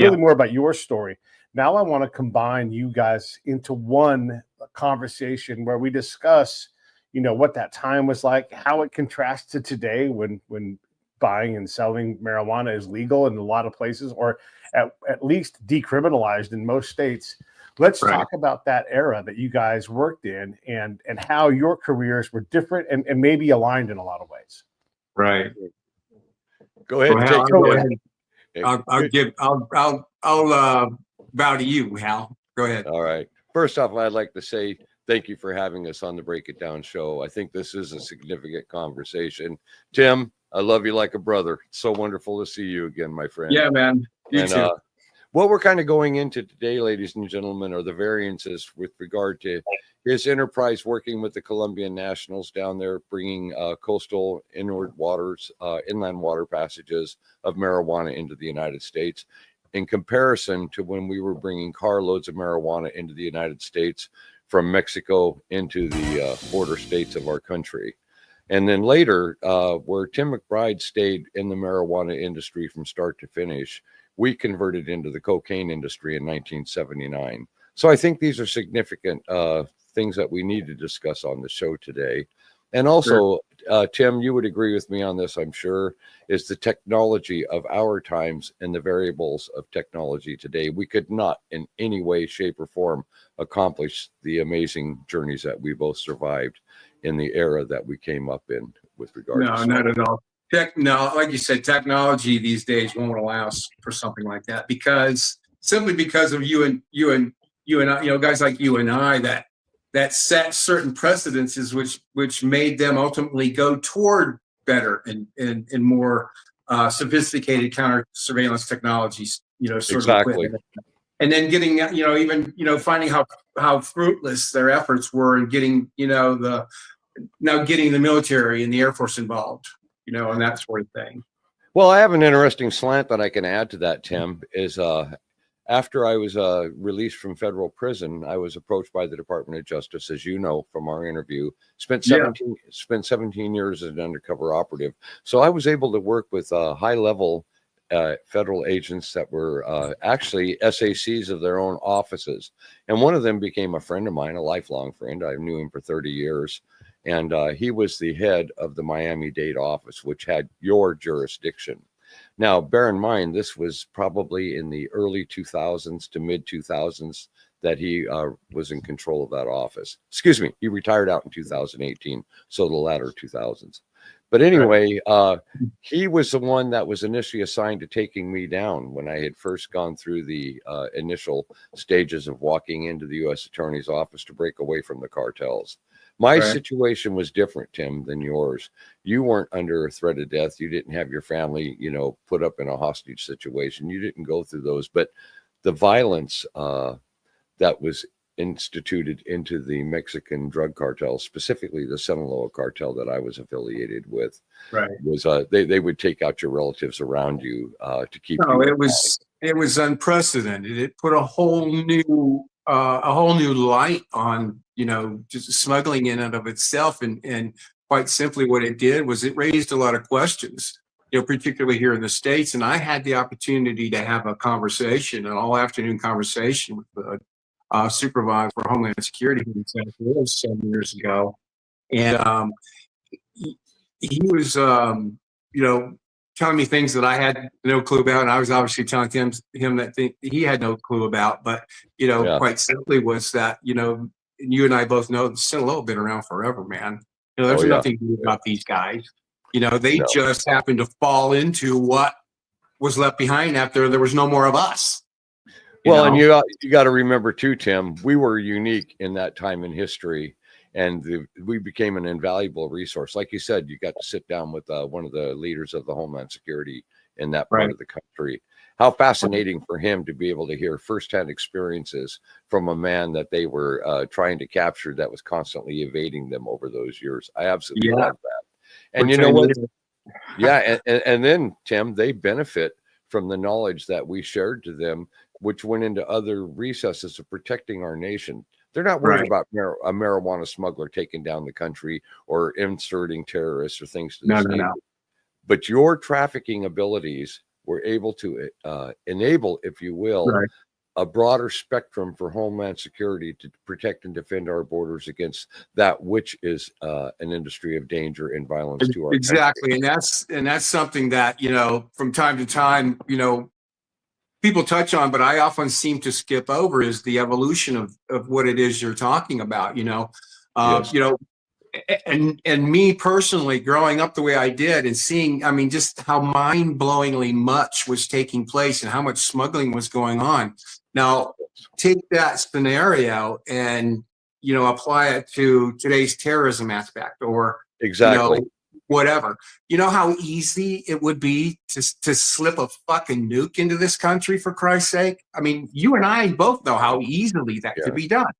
really more about your story. Now I want to combine you guys into one conversation where we discuss, what that time was like, how it contrasts to today when buying and selling marijuana is legal in a lot of places, or at least decriminalized in most states. Let's talk about that era that you guys worked in and how your careers were different and maybe aligned in a lot of ways. Right. Go ahead. I'll bow to you, Hal. Go ahead. All right. First off, I'd like to say thank you for having us on the Break It Down show. I think this is a significant conversation. Tim, I love you like a brother. It's so wonderful to see you again, my friend. Yeah, man. You too. What we're kind of going into today, ladies and gentlemen, are the variances with regard to his enterprise working with the Colombian nationals down there, bringing coastal inland water passages of marijuana into the United States, in comparison to when we were bringing carloads of marijuana into the United States from Mexico into the border states of our country. And then later, where Tim McBride stayed in the marijuana industry from start to finish, we converted into the cocaine industry in 1979. So I think these are significant things that we need to discuss on the show today. And also, Tim, you would agree with me on this, I'm sure, is the technology of our times and the variables of technology today. We could not in any way, shape, or form accomplish the amazing journeys that we both survived in the era that we came up in with regard to. No, not at all. No, like you said, technology these days won't allow us for something like that simply because of you and I, guys like you and I that set certain precedences which made them ultimately go toward better and more sophisticated counter surveillance techgetting, Exactly. And then getting, finding how fruitless their efforts were in getting, getting the military and the Air Force involved, and that sort of thing. Well, I have an interesting slant that I can add to that, Tim, is after I was released from federal prison, I was approached by the Department of Justice, as you know from our interview, spent 17 years as an undercover operative. So I was able to work with high-level federal agents that were actually SACs of their own offices. And one of them became a friend of mine, a lifelong friend. I knew him for 30 years. And he was the head of the Miami-Dade office, which had your jurisdiction. Now, bear in mind, this was probably in the early 2000s to mid-2000s that he was in control of that office. Excuse me, he retired out in 2018, so the latter 2000s. But anyway, he was the one that was initially assigned to taking me down when I had first gone through the initial stages of walking into the U.S. Attorney's office to break away from the cartels. My situation was different, Tim, than yours. You weren't under a threat of death. You didn't have your family, put up in a hostage situation. You didn't go through those. But the violence that was instituted into the Mexican drug cartel, specifically the Sinaloa cartel that I was affiliated with, was they would take out your relatives around you to keep. No, it was unprecedented. It put a whole new light on just smuggling in and of itself, and quite simply what it did was it raised a lot of questions, particularly here in the States. And I had the opportunity to have a conversation, an all afternoon conversation with the supervisor for Homeland Security in Santa Fe some years ago, and he was telling me things that I had no clue about, and I was obviously telling him that he had no clue about. But quite simply was that you and I both know Sinaloa been around forever, man. There's nothing new about these guys. They just happened to fall into what was left behind after there was no more of us. Well, and you got to remember too, Tim, we were unique in that time in history, and we became an invaluable resource. Like you said, you got to sit down with one of the leaders of the Homeland Security in that part of the country. How fascinating for him to be able to hear firsthand experiences from a man that they were trying to capture that was constantly evading them over those years. I absolutely love that. And you know what? And then, Tim, they benefit from the knowledge that we shared to them, which went into other recesses of protecting our nation. They're not worried about a marijuana smuggler taking down the country or inserting terrorists or things to the state. But your trafficking abilities were able to enable, if you will, Right. a broader spectrum for homeland security to protect and defend our borders against that which is an industry of danger and violence to our Exactly. country. And that's something that, from time to time, people touch on, but I often seem to skip over is the evolution of what it is you're talking about, Yes. And me personally, growing up the way I did and seeing, I mean, just how mind-blowingly much was taking place and how much smuggling was going on. Now, take that scenario and, apply it to today's terrorism aspect or, Exactly. whatever. You know how easy it would be to slip a fucking nuke into this country, for Christ's sake? I mean, you and I both know how easily that could be done.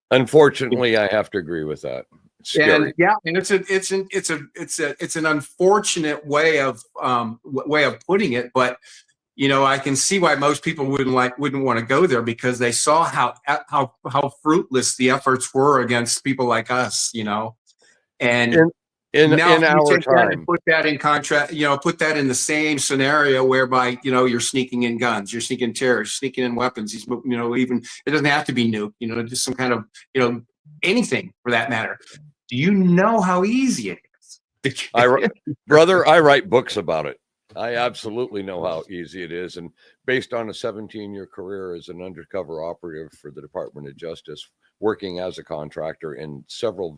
Unfortunately, I have to agree with that. It's scary. And yeah, and it's an unfortunate way of putting it, but I can see why most people wouldn't want to go there because they saw how fruitless the efforts were against people like us, and in now in if you our take that and time. put that in contrast, put that in the same scenario whereby you're sneaking in guns, you're sneaking terrorists, sneaking in weapons. Even it doesn't have to be nuke, just some kind of anything for that matter. Do you know how easy it is? Brother, I write books about it. I absolutely know how easy it is. And based on a 17-year career as an undercover operative for the Department of Justice, working as a contractor in several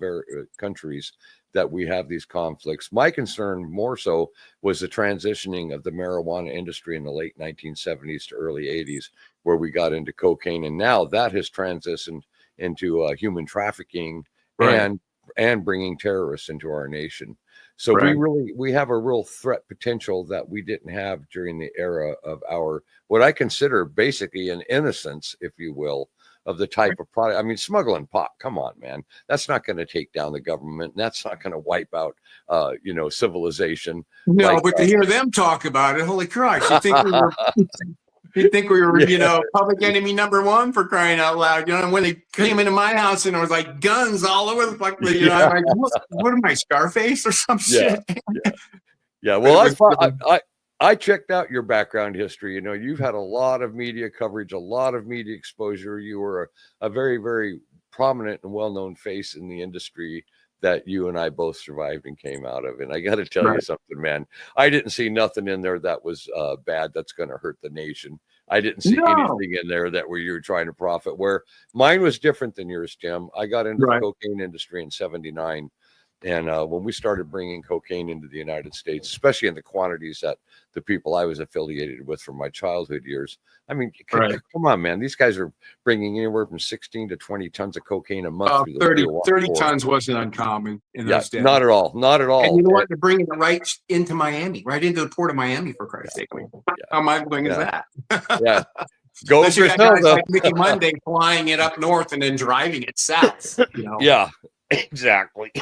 countries that we have these conflicts, my concern more so was the transitioning of the marijuana industry in the late 1970s to early 80s, where we got into cocaine. And now that has transitioned into human trafficking and bringing terrorists into our nation. So we have a real threat potential that we didn't have during the era of our, what I consider basically an innocence, if you will, of the type of product. I mean, smuggling pot, come on, man. That's not going to take down the government. And that's not going to wipe out, civilization. No, but to hear them talk about it, holy Christ, you think we were... You'd think we were, public enemy number one, for crying out loud. And when they came into my house and there was like guns all over the place, I'm like, what am I, Scarface or some shit? Yeah. Well, I checked out your background history. You've had a lot of media coverage, a lot of media exposure. You were a very, very prominent and well-known face in the industry that you and I both survived and came out of. And I got to tell you something, man. I didn't see nothing in there that was bad that's going to hurt the nation. I didn't see anything in there that where you were trying to profit, where mine was different than yours, Tim. I got into the cocaine industry in ’79. And when we started bringing cocaine into the United States, especially in the quantities that the people I was affiliated with from my childhood years, I mean, come on, man. These guys are bringing anywhere from 16 to 20 tons of cocaine a month. 30 tons wasn't uncommon in those days. Not at all. Not at all. And you know what? They're bringing it right into Miami, right into the port of Miami, for Christ's sake. How mind-blowing is that? Yeah. Go Unless you got guys like Mickey Monday flying it up north and then driving it south. Yeah, exactly.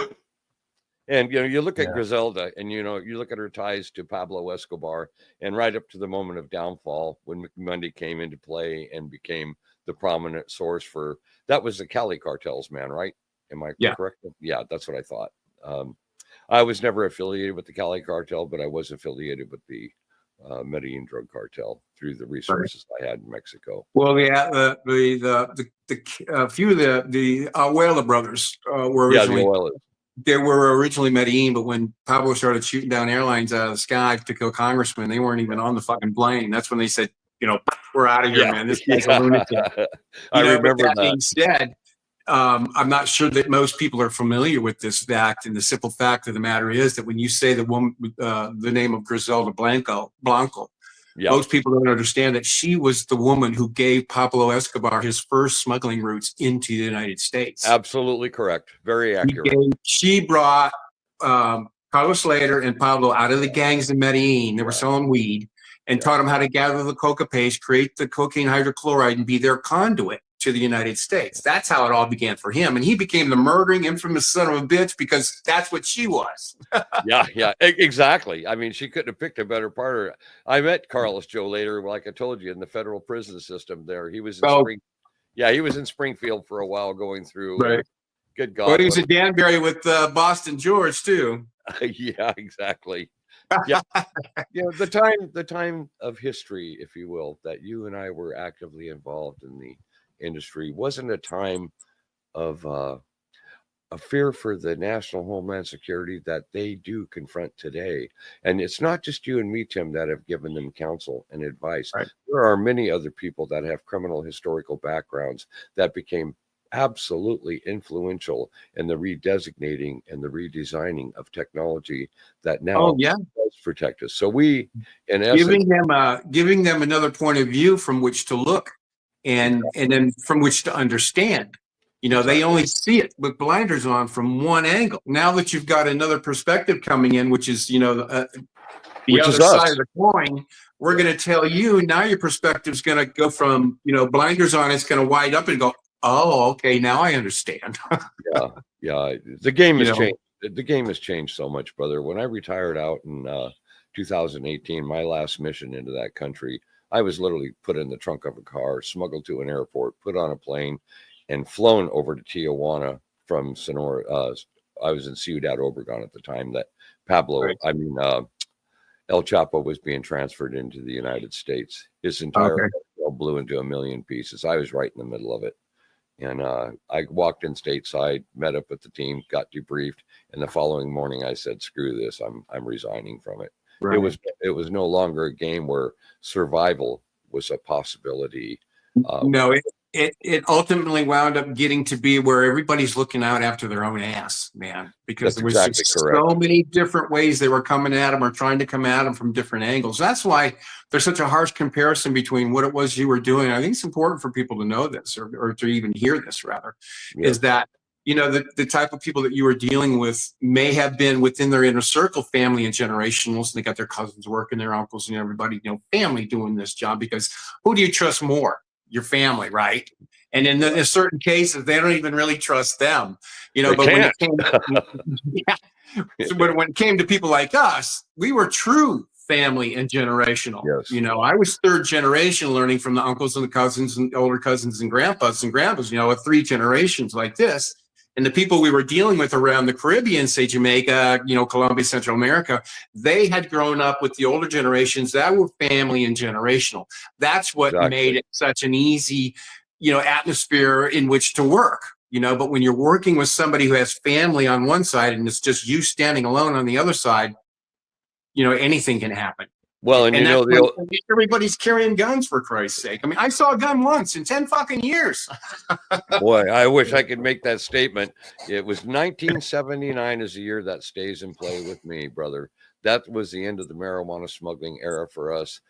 And you look at Griselda, and you look at her ties to Pablo Escobar, and right up to the moment of downfall, when McMundy came into play and became the prominent source for that, was the Cali cartels, man, right? Am I correct? Yeah, that's what I thought. I was never affiliated with the Cali cartel, but I was affiliated with the Medellin drug cartel through the resources I had in Mexico. Well, yeah, a few of the Abuela brothers were originally. They were originally Medellin, but when Pablo started shooting down airlines out of the sky to kill congressmen, they weren't even on the fucking plane. That's when they said, we're out of here, man. This guy's a lunatic. I remember that. Being said, I'm not sure that most people are familiar with this fact. And the simple fact of the matter is that when you say the woman, the name of Griselda Blanco, most people don't understand that she was the woman who gave Pablo Escobar his first smuggling routes into the United States. Absolutely correct. Very accurate. She brought Carlos Slater and Pablo out of the gangs in Medellin. They were selling weed, and taught them how to gather the coca paste, create the cocaine hydrochloride, and be their conduit to the United States. That's how it all began for him. And he became the murdering, infamous son of a bitch because that's what she was. Yeah, exactly. I mean, she couldn't have picked a better partner. I met Carlos Joe later, like I told you, in the federal prison system there. He was in he was in Springfield for a while going through. Right. Good God. Well, he was in Danbury with Boston George, too. Yeah, exactly. Yeah. The time of history, if you will, that you and I were actively involved in the industry wasn't a time of a fear for the national homeland security that they do confront today. And it's not just you and me, Tim, that have given them counsel and advice. Right. There are many other people that have criminal historical backgrounds that became absolutely influential in the redesignating and the redesigning of technology that now does protect us. So we, in essence, giving them another point of view from which to look, and then from which to understand. You know, they only see it with blinders on from one angle. Now that you've got another perspective coming in, which is, you know, the other side of the coin, we're going to tell you now your perspective is going to go from, you know, blinders on, it's going to wide up and go, oh, okay, now I understand. yeah. The game has changed. The game has changed so much, brother. When I retired out in 2018, my last mission into that country, I was literally put in the trunk of a car, smuggled to an airport, put on a plane, and flown over to Tijuana from Sonora. I was in Ciudad Obregón at the time that El Chapo was being transferred into the United States. His entire blew into a million pieces. I was right in the middle of it. And I walked in stateside, met up with the team, got debriefed. And the following morning I said, screw this, I'm resigning from it. Right. It was no longer a game where survival was a possibility. No, it ultimately wound up getting to be where everybody's looking out after their own ass, man, because there was just so many different ways they were coming at them or trying to come at them from different angles. That's why there's such a harsh comparison between what it was you were doing. I think it's important for people to know this, or to even hear this rather, is that, you know, the type of people that you were dealing with may have been within their inner circle, family and generationals, and they got their cousins working, their uncles and everybody, you know, family doing this job, because who do you trust more? Your family, right? And in certain cases, they don't even really trust them, you know. But when it came, but when it came to people like us, we were true family and generational. Yes. You know, I was third generation, learning from the uncles and the cousins and older cousins and grandpas. You know, of 3 generations like this. And the people we were dealing with around the Caribbean, say Jamaica, you know, Colombia, Central America, they had grown up with the older generations that were family and generational. That's what made it such an easy, you know, atmosphere in which to work, you know. But when you're working with somebody who has family on one side and it's just you standing alone on the other side, you know, anything can happen. Well, and you know, everybody's carrying guns, for Christ's sake. I mean, I saw a gun once in 10 fucking years. Boy, I wish I could make that statement. It was 1979 is the year that stays in play with me, brother. That was the end of the marijuana smuggling era for us.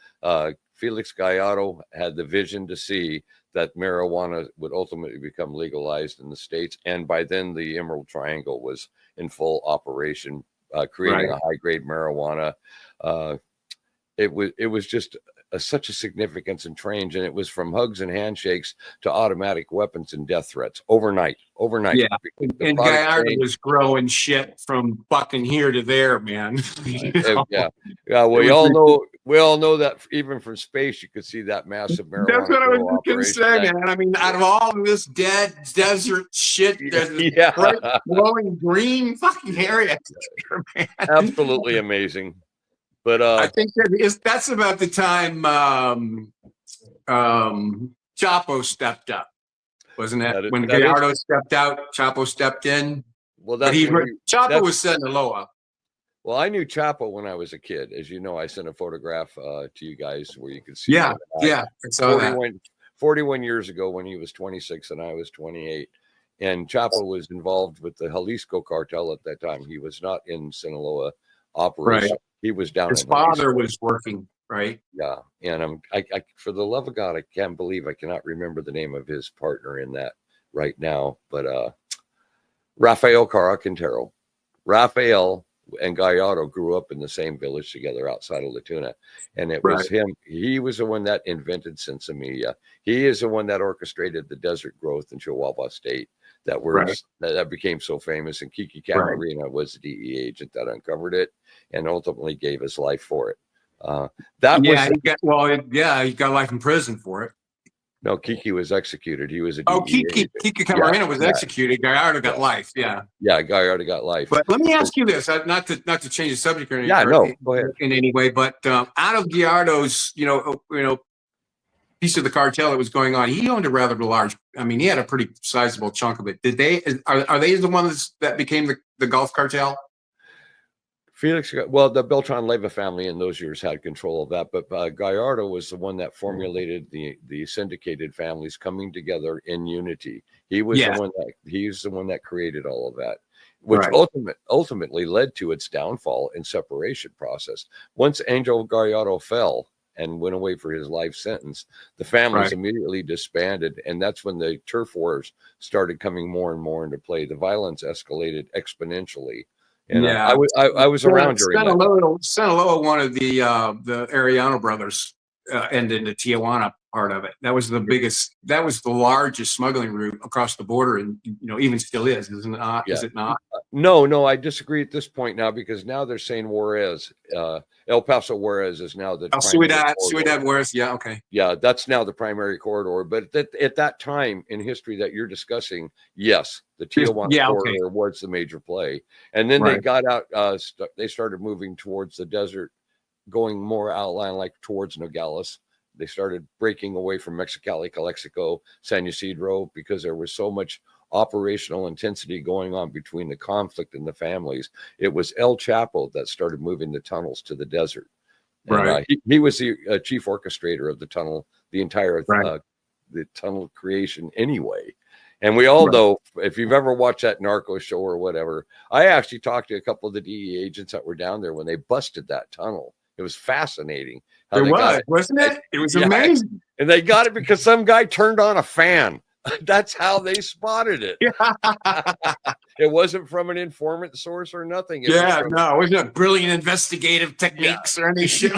Felix Gallardo had the vision to see that marijuana would ultimately become legalized in the States. And by then, the Emerald Triangle was in full operation, creating a high-grade marijuana. It was just such a significance and change, and it was from hugs and handshakes to automatic weapons and death threats overnight. Yeah, and Gallardo was growing shit from fucking here to there, man. Yeah. We all know that even from space you could see that massive marijuana. That's what I was going to say, man. I mean, out of all of this dead desert shit, there's this bright, glowing green fucking area. Man. Absolutely amazing. But I think that's about the time Chapo stepped up, wasn't it? When Gallardo stepped out, Chapo stepped in. Well, Chapo was Sinaloa. Well, I knew Chapo when I was a kid. As you know, I sent a photograph to you guys where you could see. Yeah. I saw 41 years ago when he was 26 and I was 28. And Chapo was involved with the Jalisco cartel at that time. He was not in Sinaloa operation. Right. He was down. His father was working, right? Yeah. And I for the love of God, I can't believe I cannot remember the name of his partner in that right now. But Rafael Cara Quintero. Rafael and Gallardo grew up in the same village together outside of La Tuna. And it was him. He was the one that invented Sensimilla. He is the one that orchestrated the desert growth in Chihuahua State that became so famous. And Kiki Camarena was the DEA agent that uncovered it and ultimately gave his life for it. He got life in prison for it. No, Kiki was executed. He was a Oh, DEA agent. Kiki Camarena was yeah, executed. Gallardo got life. Yeah. yeah. Gallardo got life. But let me ask you this, not to change the subject or, Yeah, no, go ahead. in any way, but out of Gallardo's, piece of the cartel that was going on, he owned a rather large. I mean, he had a pretty sizable chunk of it. Did they? Are they the ones that became the Gulf cartel? Felix, well, the Beltran Leyva family in those years had control of that, but Gallardo was the one that formulated the syndicated families coming together in unity. He was the one that created all of that, which ultimately led to its downfall and separation process. Once Angel Gallardo fell and went away for his life sentence, the families immediately disbanded, and that's when the turf wars started coming more and more into play. The violence escalated exponentially. And I was around during that. Sinaloa wanted the Arellano brothers and in the Tijuana part of it. That was the biggest. That was the largest smuggling route across the border, and even still is it not? Yeah. Is it not? No, I disagree at this point now, because now they're saying Juarez, El Paso Juarez is now the Ciudad Juarez. Yeah, okay. Yeah, that's now the primary corridor. But at that time in history that you're discussing, yes, the Tijuana corridor was the major play. And then they got out, they started moving towards the desert, going more outline, like towards Nogales. They started breaking away from Mexicali, Calexico, San Ysidro, because there was so much operational intensity going on between the conflict and the families. It was El Chapo that started moving the tunnels to the desert. And, he was the chief orchestrator of the tunnel, the entire the tunnel creation anyway. And we all know, if you've ever watched that Narco show or whatever, I actually talked to a couple of the DEA agents that were down there when they busted that tunnel. It was fascinating. Wasn't it? It was amazing. And they got it because some guy turned on a fan. That's how they spotted it. It wasn't from an informant source or nothing. It wasn't brilliant investigative techniques or any shit.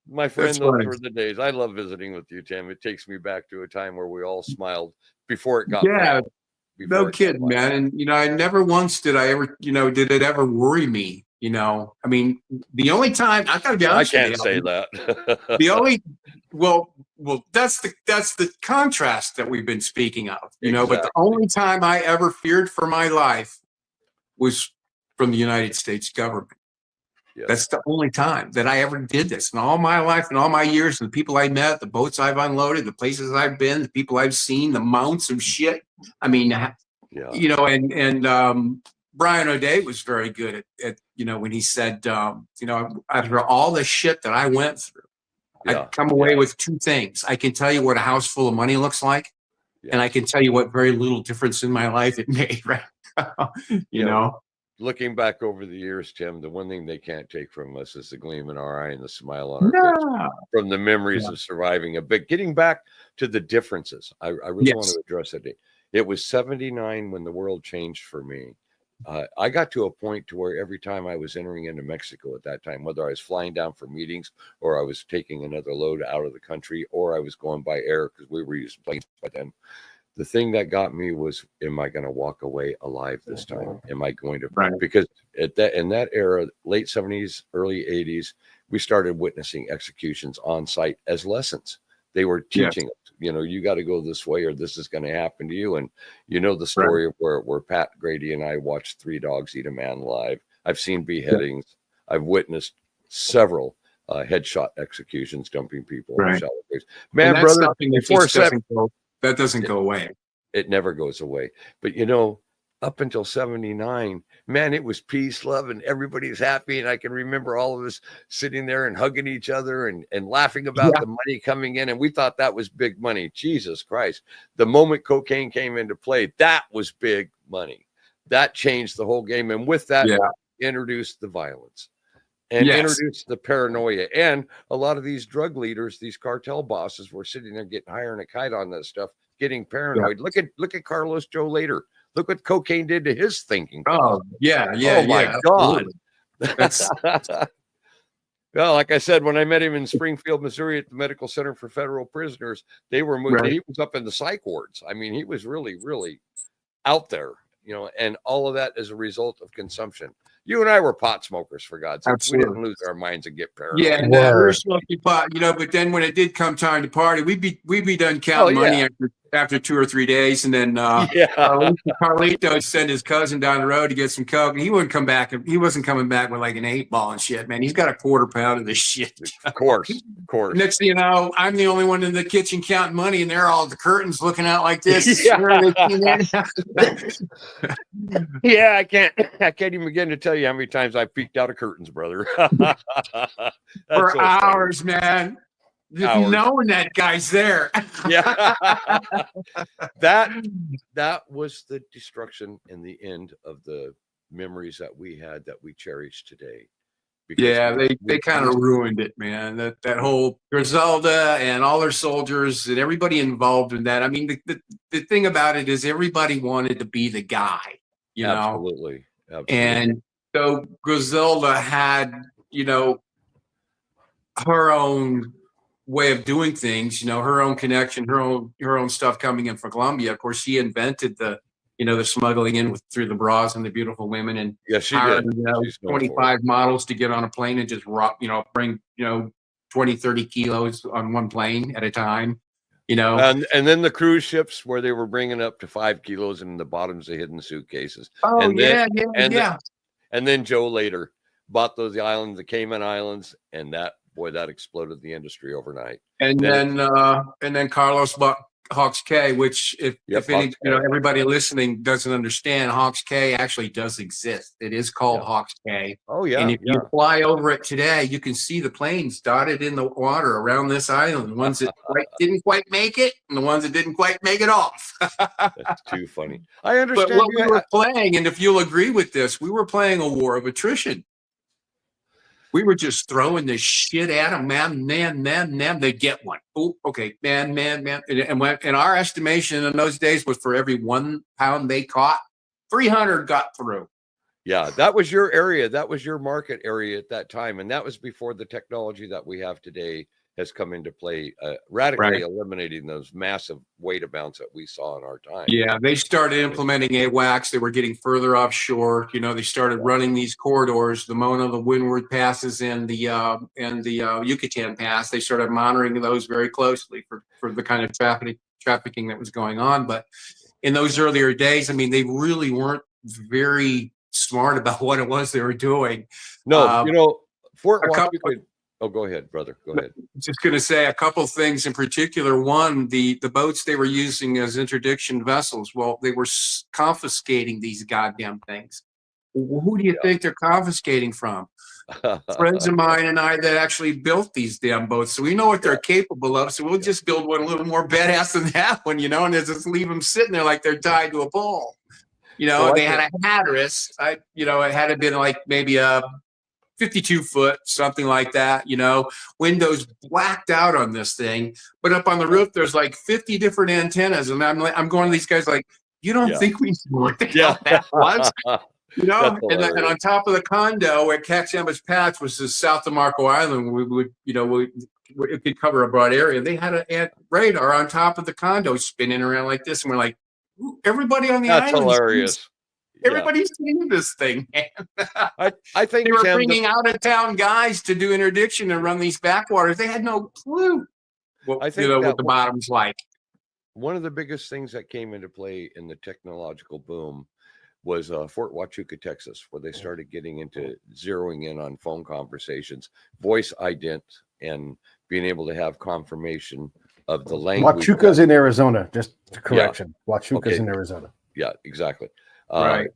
My friend, those were the days. I love visiting with you, Tim. It takes me back to a time where we all smiled before it got bad. No kidding, man. And I never once did I ever, did it ever worry me? I mean, the only time I gotta be honest, I can't say that. The only well, that's the contrast that we've been speaking of, but the only time I ever feared for my life was from the United States government. That's the only time that I ever did this in all my life and all my years, and the people I met, the boats I've unloaded, the places I've been, the people I've seen, the mounts of shit. I mean, and Brian O'Day was very good at when he said, after all the shit that I went through, I'd come away with two things. I can tell you what a house full of money looks like, and I can tell you what very little difference in my life it made, right? Looking back over the years, Tim, the one thing they can't take from us is the gleam in our eye and the smile on our face from the memories of surviving it. But getting back to the differences, I really want to address it. It was 79 when the world changed for me. I got to a point to where every time I was entering into Mexico at that time, whether I was flying down for meetings or I was taking another load out of the country or I was going by air, because we were using planes by then, the thing that got me was, am I going to walk away alive this time? Am I going to? Because in that era, late 70s, early 80s, we started witnessing executions on site as lessons. They were teaching us, you got to go this way or this is going to happen to you. And the story of where Pat Grady and I watched 3 dogs eat a man alive. I've seen beheadings. I've witnessed several headshot executions, dumping people in shallow graves. Man, brother, that doesn't go away. It never goes away. But up until 79, man, it was peace, love, and everybody's happy. And I can remember all of us sitting there and hugging each other and laughing about the money coming in. And we thought that was big money. Jesus Christ. The moment cocaine came into play, that was big money. That changed the whole game. And with that, introduced the violence and introduced the paranoia. And a lot of these drug leaders, these cartel bosses, were sitting there getting higher than a kite on that stuff, getting paranoid. Look at Carlos Joe later. Look what cocaine did to his thinking. Oh my God. Well, like I said, when I met him in Springfield, Missouri at the Medical Center for Federal Prisoners, they were moving. He was up in the psych wards. I mean, he was really, really out there, and all of that as a result of consumption. You and I were pot smokers, for God's sake. We didn't Absolutely. lose our minds and get paranoid. Yeah, and we were smoking pot, but then when it did come time to party, we'd be done counting money after 2 or 3 days, and then Carlito sent his cousin down the road to get some coke, and he wouldn't come back. He wasn't coming back with like an 8-ball and shit, man. He's got a quarter pound of this shit. Of course. Next thing you know, I'm the only one in the kitchen counting money, and they're all at the curtains looking out like this. Yeah, I can't even begin to tell you how many times I peeked out of curtains, brother. For so hours, man. Just knowing that guy's there. Yeah. That was the destruction and the end of the memories that we had that we cherish today. Yeah, they kind of ruined it, man. That whole Griselda and all their soldiers and everybody involved in that. I mean, the thing about it is everybody wanted to be the guy, you know. Absolutely. And so Griselda had, her own way of doing things, her own connection, her own stuff coming in from Colombia. Of course, she invented the smuggling in through the bras and the beautiful women, and she hired, did. 25 models to get on a plane and just bring 20, 30 kilos on one plane at a time. And then the cruise ships where they were bringing up to 5 kilos in the bottoms of hidden suitcases. Oh, and and then Joe later bought those islands, the Cayman Islands, and that exploded the industry overnight. And then Carlos bought Hawks Cay, which if everybody listening doesn't understand, Hawks Cay actually does exist. It is called Hawks Cay. Oh yeah. And if you fly over it today, you can see the planes dotted in the water around this island. The ones that didn't quite make it, and the ones that didn't quite make it off. That's too funny. I understand. But what we were playing, and if you'll agree with this, we were playing a war of attrition. We were just throwing this shit at them, man. They'd get one. Oh, okay, man. And our estimation in those days was for every 1 pound they caught, 300 got through. Yeah, that was your area. That was your market area at that time. And that was before the technology that we have today has come into play, radically eliminating those massive weight amounts that we saw in our time. Yeah, they started implementing AWACS. They were getting further offshore. They started running these corridors, the Mona, the Windward passes, and the Yucatan Pass. They started monitoring those very closely for the kind of trafficking that was going on. But in those earlier days, I mean, they really weren't very smart about what it was they were doing. No, Fort Washington. Oh, go ahead, brother. Go ahead. Just going to say a couple things in particular. One, the boats they were using as interdiction vessels. Well, they were confiscating these goddamn things. Who do you think they're confiscating from? Friends of mine and I that actually built these damn boats. So we know what they're capable of. So we'll just build one a little more badass than that one, and just leave them sitting there like they're tied to a pole. They had a hatteras. It had to been like maybe a 52 foot, something like that, windows blacked out on this thing, but up on the roof, there's like 50 different antennas. And I'm going to these guys like, you don't think we knew what the hell that was? And on top of the condo at Caxambas Patch was the South of Marco Island, where we would, it could cover a broad area. They had a radar on top of the condo spinning around like this. And we're like, everybody on the island. That's hilarious. Everybody's seen this thing, man. I think they were bringing out-of-town guys to do interdiction and run these backwaters. They had no clue what the bottom's like. One of the biggest things that came into play in the technological boom was Fort Huachuca, Texas, where they started getting into zeroing in on phone conversations, voice ident, and being able to have confirmation of the language. Huachuca's in Arizona, just correction. Huachuca's in Arizona. Yeah, exactly. Right.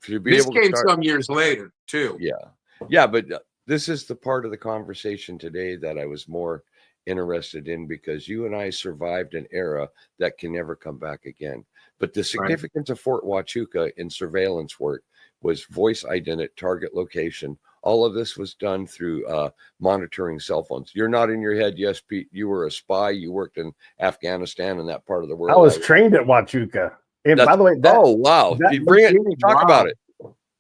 This came some years later too. Yeah, but this is the part of the conversation today that I was more interested in, because you and I survived an era that can never come back again. But the significance of Fort Huachuca in surveillance work was voice identity, target location. All of this was done through monitoring cell phones. You're not in your head. Yes, Pete, you were a spy. You worked in Afghanistan and that part of the world. I was trained at Huachuca. And by the way, talk about it.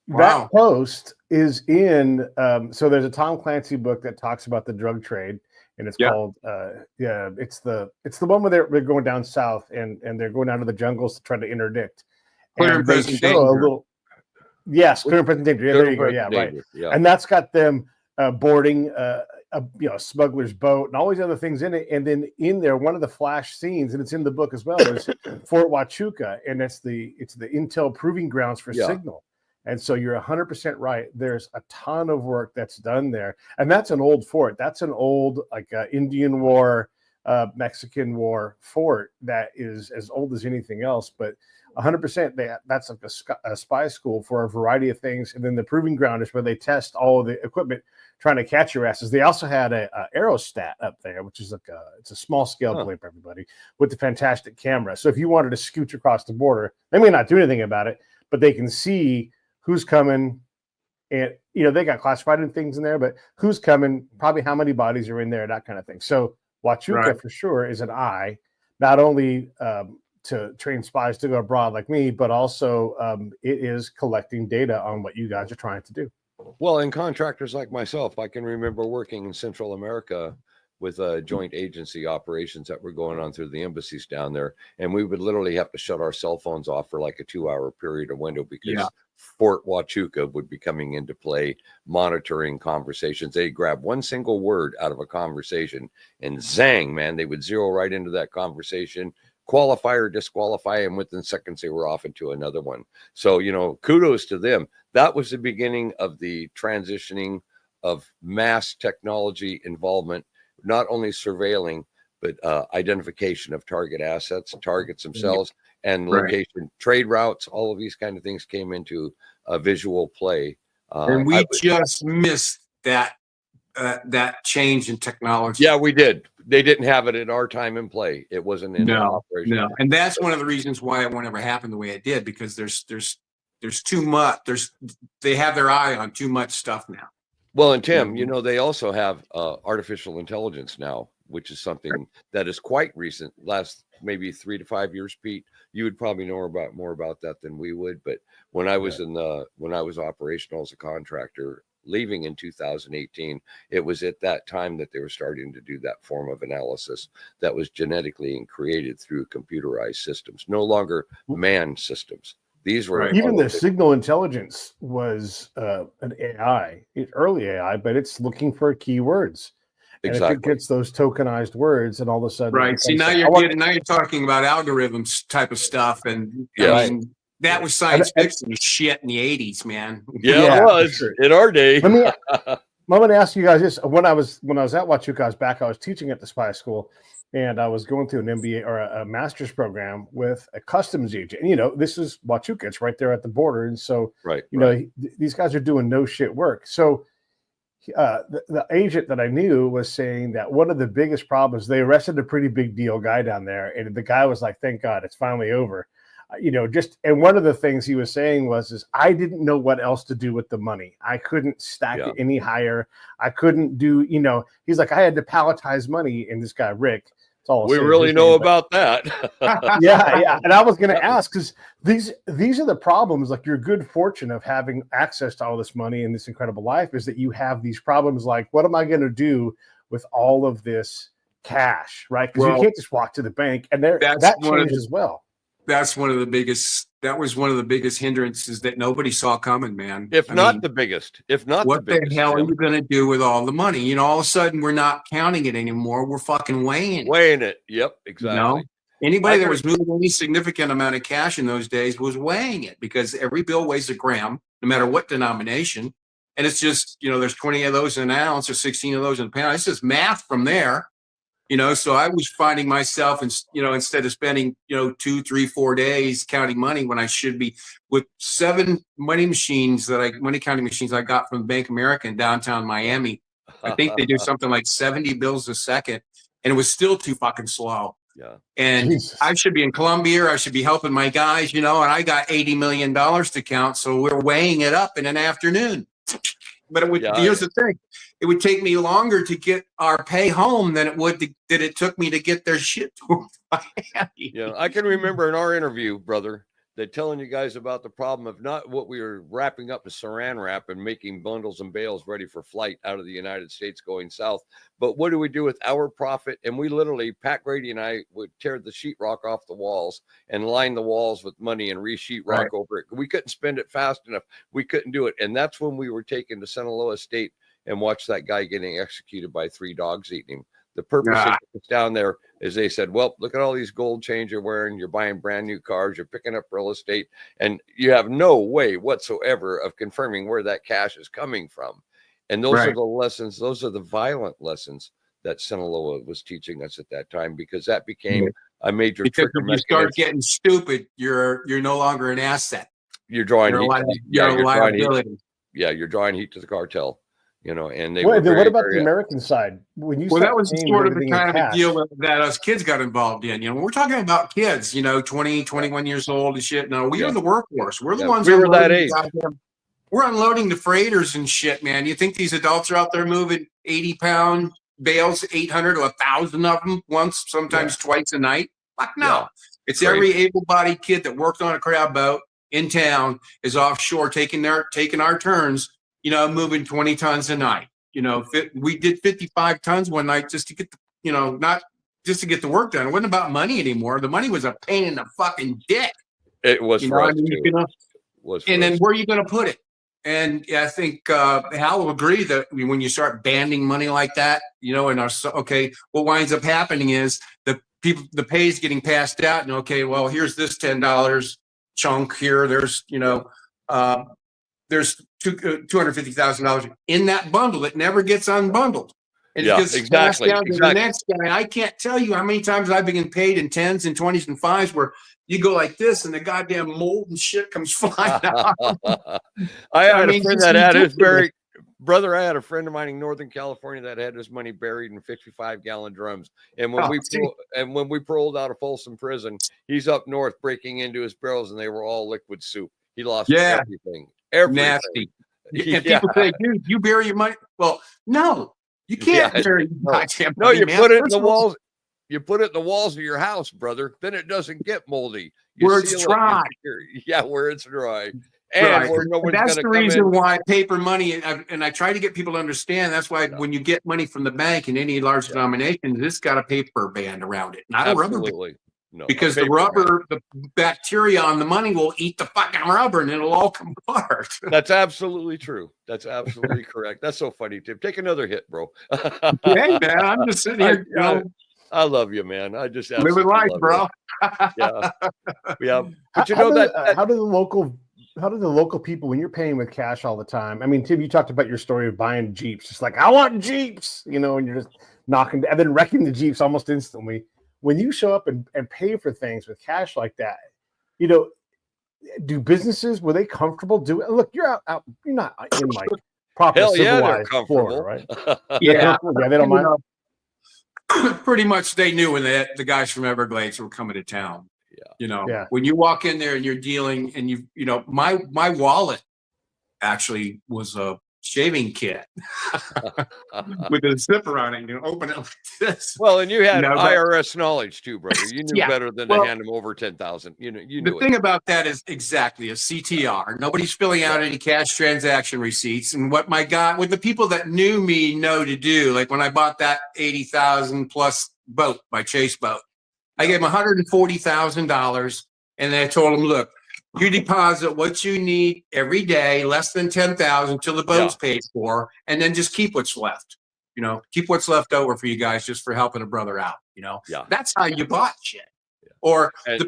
That post is in. So there's a Tom Clancy book that talks about the drug trade, and it's called. It's the one where they're going down south and they're going down to the jungles to try to interdict. And they show a little. Yes, clear and present danger. Yeah, there you go. Present Yeah, right. danger. Yeah. And that's got them boarding a smuggler's boat and all these other things in it. And then in there, one of the flash scenes, and it's in the book as well, is Fort Huachuca, and it's the intel proving grounds for signal. And so you're 100% right. There's a ton of work that's done there, and that's an old fort. That's an old Indian War, Mexican War fort that is as old as anything else. But 100% that's like a spy school for a variety of things. And then the proving ground is where they test all of the equipment trying to catch your asses. They also had a aerostat up there, which is it's a small scale blimp, everybody, with the fantastic camera. So if you wanted to scooch across the border, they may not do anything about it, but they can see who's coming. And, they got classified and things in there, but who's coming, probably how many bodies are in there, that kind of thing. So Huachuca for sure is an eye, not only to train spies to go abroad like me, but also it is collecting data on what you guys are trying to do. Well, and contractors like myself, I can remember working in Central America with joint agency operations that were going on through the embassies down there. And we would literally have to shut our cell phones off for like a 2-hour period of window because Fort Huachuca would be coming into play, monitoring conversations. They grab one single word out of a conversation and zang, man, they would zero right into that conversation, qualify or disqualify, and within seconds they were off into another one. So, kudos to them. That was the beginning of the transitioning of mass technology involvement, not only surveilling, but identification of target assets, targets themselves, and location, trade routes. All of these kind of things came into a visual play. And we just missed that change in technology. Yeah, we did. They didn't have it in our time in play. It wasn't in operation. No, and that's one of the reasons why it won't ever happen the way it did, because there's too much. They have their eye on too much stuff now. Well, and Tim, they also have artificial intelligence now, which is something that is quite recent. Last maybe 3 to 5 years, Pete. You would probably know more about that than we would. But when I was when I was operational as a contractor, leaving in 2018, it was at that time that they were starting to do that form of analysis that was genetically created through computerized systems, no longer manned systems. These were even the signal intelligence was an AI, early AI, but it's looking for keywords. Exactly. And if it gets those tokenized words, and all of a sudden, right? See, now you're talking about algorithms type of stuff, and I mean, that was science fiction shit in the 80s, man. Yeah, it was in our day. I'm going to ask you guys this. When I was at Huachuca back, I was teaching at the spy school, and I was going through an MBA or a master's program with a customs agent. And, this is Huachuca. It's right there at the border. And so, these guys are doing no shit work. So the agent that I knew was saying that one of the biggest problems, they arrested a pretty big deal guy down there. And the guy was like, thank God, it's finally over. And one of the things he was saying was I didn't know what else to do with the money. I couldn't stack it any higher. I couldn't do, he's like, I had to palletize money. And this guy, Rick, it's all we really know about that. Yeah. And I was going to ask, because these are the problems, like your good fortune of having access to all this money and this incredible life is that you have these problems like, what am I going to do with all of this cash, right? Because you can't just walk to the bank, and that changed as well. That was one of the biggest hindrances that nobody saw coming, man. If not the biggest. What the hell are you going to do with all the money? All of a sudden we're not counting it anymore. We're fucking weighing it. Yep, exactly. Anybody that was moving any significant amount of cash in those days was weighing it, because every bill weighs a gram, no matter what denomination. And it's just, there's 20 of those in an ounce or 16 of those in a pound. It's just math from there. So I was finding myself, instead of spending, 2, 3, 4 days counting money when I should be with 7 money counting machines I got from Bank of America in downtown Miami. I think they do something like 70 bills a second, and it was still too fucking slow. Yeah. And Jesus. I should be in Colombia, or I should be helping my guys, and I got $80 million to count. So we're weighing it up in an afternoon. But here's the thing. It would take me longer to get our pay home than it took me to get their shit to Miami. Yeah, I can remember in our interview, brother, they're telling you guys about the problem of not what we were wrapping up in saran wrap and making bundles and bales ready for flight out of the United States going south, but what do we do with our profit? And we literally, Pat Grady and I would tear the sheetrock off the walls and line the walls with money and re-sheetrock over it. We couldn't spend it fast enough. We couldn't do it. And that's when we were taken to Sinaloa State and watched that guy getting executed by 3 dogs eating him. The purpose of it down there is they said, well, look at all these gold chains you're wearing. You're buying brand new cars. You're picking up real estate. And you have no way whatsoever of confirming where that cash is coming from. And those are the lessons. Those are the violent lessons that Sinaloa was teaching us at that time, because that became a major trigger mechanism. You start getting stupid, you're no longer an asset. You're drawing heat. You're a liability. You're drawing heat to the cartel. And they what about the American side? When you that was sort of the kind of a deal that us kids got involved in. We're talking about kids, 20, 21 years old and shit. No, we are the workforce. We're the ones we were that age. We're unloading the freighters and shit, man. You think these adults are out there moving 80-pound bales, 800 to 1,000 of them once, sometimes twice a night? Fuck no. Yeah. It's every able-bodied kid that worked on a crab boat in town is offshore taking our turns. Moving 20 tons a night. We did 55 tons one night just to get not just to get the work done. It wasn't about money anymore. The money was a pain in the fucking dick. It was for us too. And then where are you going to put it? And I think Hal will agree that when you start banding money like that, what winds up happening is the pay is getting passed out. And well, here's this $10 chunk here. There's $250,000 in that bundle that never gets unbundled. And it gets passed down to the next guy. I can't tell you how many times I've been paid in 10s and 20s and 5s where you go like this and the goddamn mold and shit comes flying out. I had a friend that had his buried. Brother, I had a friend of mine in Northern California that had his money buried in 55-gallon drums. And when we paroled out of Folsom Prison, he's up north breaking into his barrels, and they were all liquid soup. He lost everything. Nasty. And people say, dude, you bury your money. Well, no, you can't bury your goddamn money. You put it in the walls. You put it in the walls of your house, brother. Then it doesn't get moldy. Where it's dry. Where it's dry. And that's the reason why paper money, and I try to get people to understand, that's why when you get money from the bank in any large denomination, it's got a paper band around it, not a rubber band. No, because the rubber, the bacteria on the money will eat the fucking rubber and it'll all come apart. That's absolutely true. That's absolutely correct. That's so funny, Tim. Take another hit, bro. Hey, man, I'm just sitting here. I love you, man. I just living life, bro. Yeah. But how do the local people, when you're paying with cash all the time? I mean, Tim, you talked about your story of buying Jeeps. Just like, I want Jeeps, and you're just knocking and then wrecking the Jeeps almost instantly. When you show up and pay for things with cash like that, do businesses, were they comfortable doing? Look, you're out you're not in like proper civilized Florida, right? They don't mind. Pretty much, they knew when the guys from Everglades were coming to town. When you walk in there and you're dealing, and my wallet actually was a shaving kit with a zipper on it. You open it like this. Well, and you had IRS knowledge too, brother. You knew better than to hand them over 10,000. You knew the thing about that is exactly a CTR. Nobody's filling out any cash transaction receipts. And what the people that knew me know to do, like when I bought that 80,000 plus boat, my Chase boat, I gave them $140,000, and then I told them, look, you deposit what you need every day, less than 10,000 till the boat's paid for, and then just keep what's left. Keep what's left over for you guys just for helping a brother out. That's how you bought shit. Or the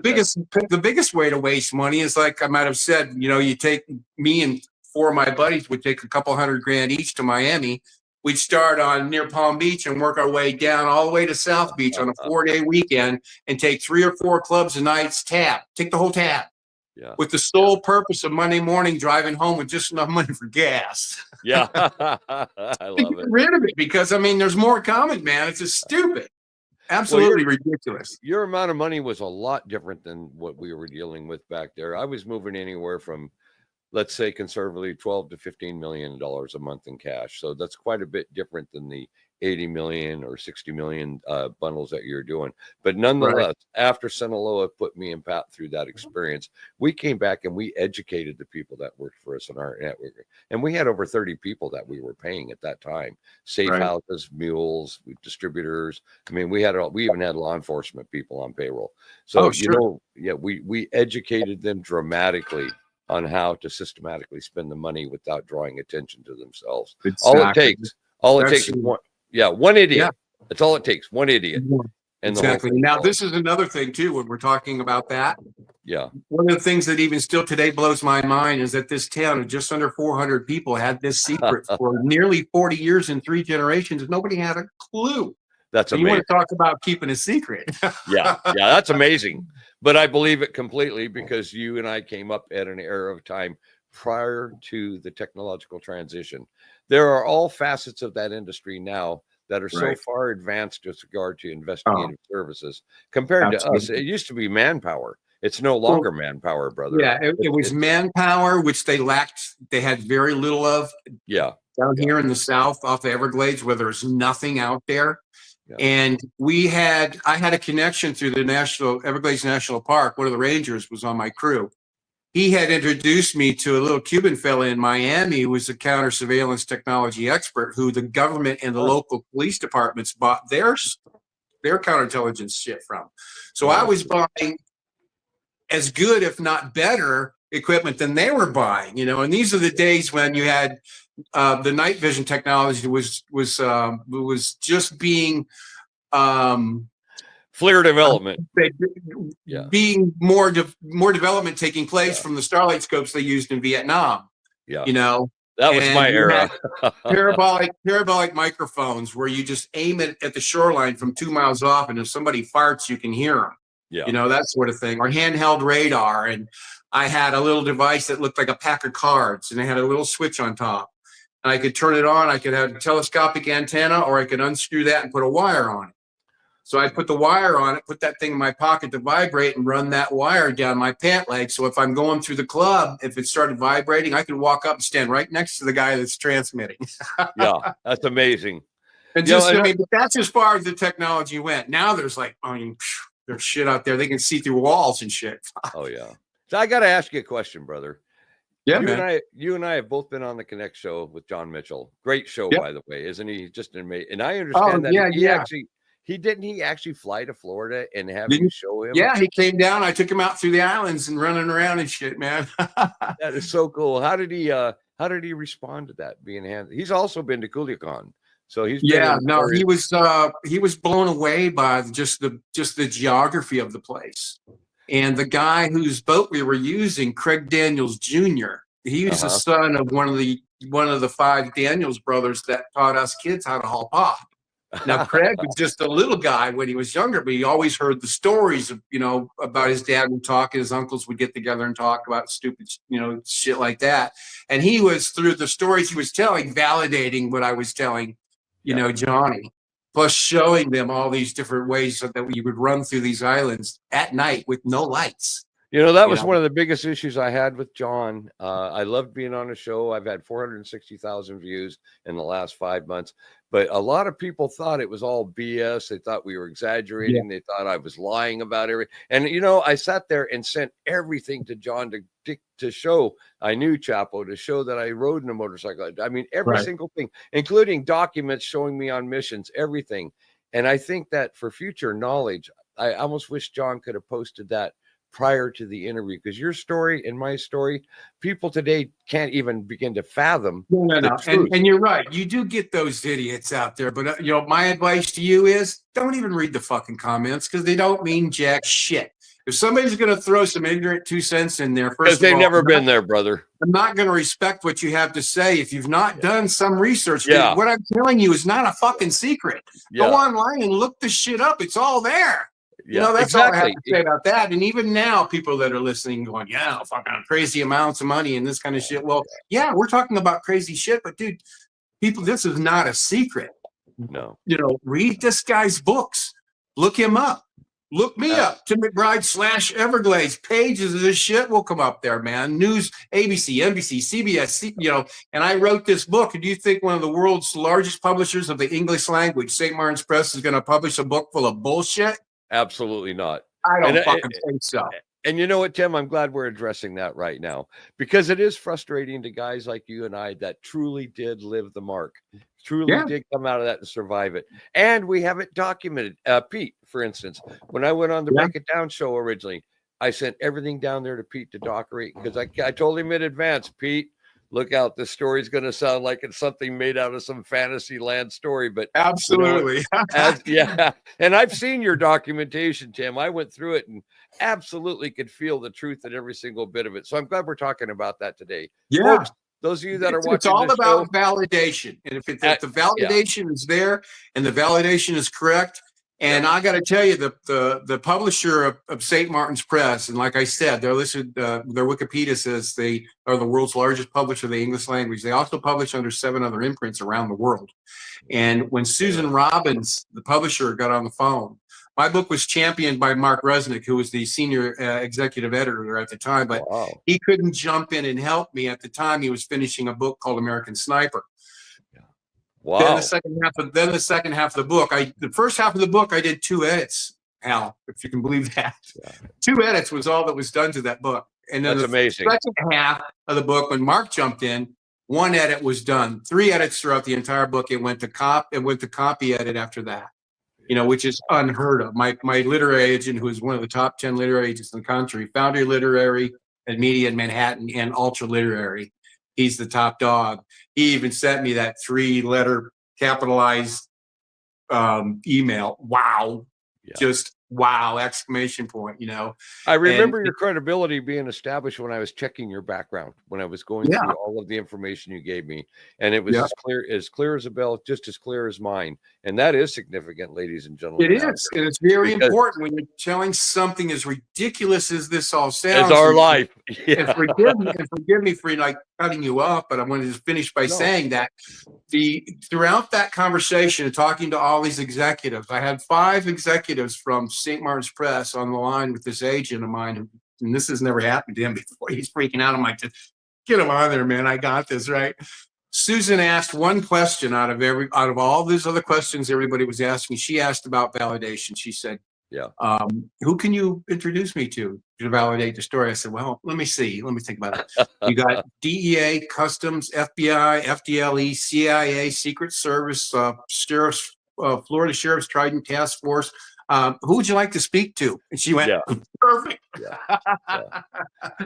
biggest way to waste money is, like I might have said, you take me and 4 of my buddies would take a couple $100,000 each to Miami. We'd start on near Palm Beach and work our way down all the way to South Beach on a 4-day weekend and take 3 or 4 clubs a night, take the whole tab. With the sole purpose of Monday morning driving home with just enough money for gas. I love it. Get rid of it because, there's more coming, man. It's just stupid. Absolutely ridiculous. Your amount of money was a lot different than what we were dealing with back there. I was moving anywhere from, let's say, conservatively $12 to $15 million a month in cash. So that's quite a bit different than the 80 million or 60 million bundles that you're doing. But nonetheless, after Sinaloa put me and Pat through that experience, we came back and we educated the people that worked for us in our network. And we had over 30 people that we were paying at that time. Safe houses, mules, distributors. I mean, we even had law enforcement people on payroll. So, we educated them dramatically on how to systematically spend the money without drawing attention to themselves. Exactly. All it takes is one idiot. Yeah. That's all it takes. One idiot. And exactly. Now, this is another thing too, when we're talking about that. Yeah. One of the things that even still today blows my mind is that this town of just under 400 people had this secret for nearly 40 years and 3 generations. And nobody had a clue. That's amazing. You want to talk about keeping a secret. Yeah, that's amazing. But I believe it completely because you and I came up at an era of time prior to the technological transition. There are all facets of that industry now that are so far advanced with regard to investigative services compared to us. It used to be manpower. It's no longer manpower, brother. Yeah, it was manpower, which they lacked. They had very little of. Yeah. Down here in the South off the Everglades where there's nothing out there. Yeah. And I had a connection through the Everglades National Park. One of the rangers was on my crew. He had introduced me to a little Cuban fella in Miami who was a counter surveillance technology expert who the government and the local police departments bought their counterintelligence shit from. So I was buying as good, if not better, equipment than they were buying, and these are the days when you had the night vision technology was just being FLIR development, being more development taking place from the starlight scopes they used in Vietnam. Yeah, that was my era. parabolic microphones where you just aim it at the shoreline from 2 miles off, and if somebody farts, you can hear them. Yeah, that sort of thing, or handheld radar. And I had a little device that looked like a pack of cards, and it had a little switch on top. And I could turn it on. I could have a telescopic antenna, or I could unscrew that and put a wire on it. So I put the wire on it, put that thing in my pocket to vibrate, and run that wire down my pant leg. So if I'm going through the club, if it started vibrating, I could walk up and stand right next to the guy that's transmitting. Yeah, that's amazing. And but that's as far as the technology went. Now there's there's shit out there. They can see through walls and shit. Oh yeah. So I got to ask you a question, brother. Yeah, man. You and I have both been on the Connect show with John Mitchell. Great show, by the way, isn't he? Just amazing. And I understand that he actually fly to Florida and have you show him. Yeah, he came down. I took him out through the islands and running around and shit, man. That is so cool. How did he respond to that being handed? He's also been to Culiacan. So he's he was blown away by just the geography of the place. And the guy whose boat we were using, Craig Daniels Jr., he was the son of one of the 5 Daniels brothers that taught us kids how to haul pop. Now, Craig was just a little guy when he was younger, but he always heard the stories of, about his dad would talk, and his uncles would get together and talk about stupid, shit like that. And he was, through the stories he was telling, validating what I was telling, Johnny. Plus showing them all these different ways that we would run through these islands at night with no lights. That was one of the biggest issues I had with John. I loved being on a show. I've had 460,000 views in the last 5 months. But a lot of people thought it was all BS. They thought we were exaggerating. Yeah. They thought I was lying about everything. And, I sat there and sent everything to John to show I knew Chapo, to show that I rode in a motorcycle. I mean, every single thing, including documents showing me on missions, everything. And I think that for future knowledge, I almost wish John could have posted that prior to the interview, because your story and my story, people today can't even begin to fathom. No. And you're right. You do get those idiots out there. But, my advice to you is don't even read the fucking comments, because they don't mean jack shit. If somebody's going to throw some ignorant 2 cents in there, because they've never been there, brother, I'm not going to respect what you have to say if you've not done some research. Yeah. What I'm telling you is not a fucking secret. Go online and look the shit up. It's all there. Yeah, that's all I have to say about that. And even now, people that are listening going, fucking crazy amounts of money and this kind of shit. Well, yeah, we're talking about crazy shit, but dude, people, this is not a secret. No. Read this guy's books. Look him up. Look me up, Tim McBride / Everglades. Pages of this shit will come up there, man. News, ABC, NBC, CBS, you know. And I wrote this book. And do you think one of the world's largest publishers of the English language, St. Martin's Press, is going to publish a book full of bullshit? Absolutely not. I don't fucking think so. And you know what, Tim? I'm glad we're addressing that right now, because it is frustrating to guys like you and I that truly did live the mark, truly did come out of that and survive it. And we have it documented. Pete, for instance, when I went on the Break It Down show originally, I sent everything down there to Pete to document, because I told him in advance, Pete, look out, this story's going to sound like it's something made out of some fantasy land story, but absolutely. You know, and I've seen your documentation, Tim. I went through it and absolutely could feel the truth in every single bit of it. So I'm glad we're talking about that today. Yeah. Folks, those of you that are watching, it's all this about show, validation. And if the validation is there and the validation is correct, and I got to tell you, the publisher of St. Martin's Press, and like I said, they're listed, their Wikipedia says they are the world's largest publisher of the English language. They also publish under 7 other imprints around the world. And when Susan Robbins, the publisher, got on the phone, my book was championed by Mark Resnick, who was the senior executive editor at the time, but he couldn't jump in and help me at the time. He was finishing a book called American Sniper. Wow. Then the second half of the book, the first half of the book, I did 2 edits, Hal, if you can believe that. 2 edits was all that was done to that book. And then that's amazing. Second half of the book, when Mark jumped in, 1 edit was done. 3 edits throughout the entire book. It went to copy edit after that, you know, which is unheard of. My literary agent, who is one of the top 10 literary agents in the country, Foundry Literary and Media in Manhattan, and Ultra Literary. He's the top dog. He even sent me that 3-letter capitalized email. Wow. Yeah. Just wow, exclamation point, you know. I remember your credibility being established when I was checking your background, when I was going through all of the information you gave me. And it was as clear as a bell, just as clear as mine. And that is significant, ladies and gentlemen. It is. And it's very important when you're telling something as ridiculous as this all sounds. It's our life. Yeah. And forgive me for like cutting you off, but I wanted to just finish by saying that throughout that conversation and talking to all these executives, I had 5 executives from St. Martin's Press on the line with this agent of mine, and this has never happened to him before. He's freaking out. I'm like, get him on there, man. I got this, right? Susan asked one question out of all these other questions everybody was asking. She asked about validation. She said, who can you introduce me to validate the story? I said, well, let me see. Let me think about it. You got DEA, Customs, FBI, FDLE, CIA, Secret Service, Sheriff's, Florida Sheriff's Trident Task Force. Who would you like to speak to? And she went, perfect.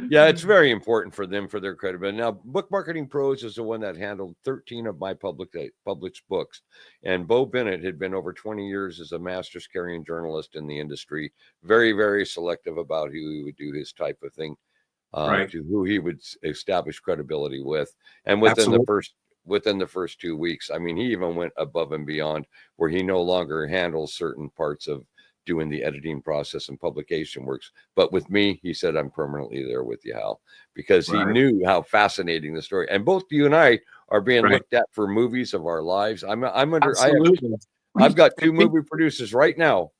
Yeah, it's very important for them, for their credibility. Now, Book Marketing Pros is the one that handled 13 of my published books. And Bo Bennett had been over 20 years as a master's carrying journalist in the industry. Very, very selective about who he would do his type of thing, to who he would establish credibility with. And within the first 2 weeks, I mean, he even went above and beyond, where he no longer handles certain parts of doing the editing process and publication works. But with me, he said, I'm permanently there with you, Hal, because he knew how fascinating the story. And both you and I are being looked at for movies of our lives. I've got 2 movie producers right now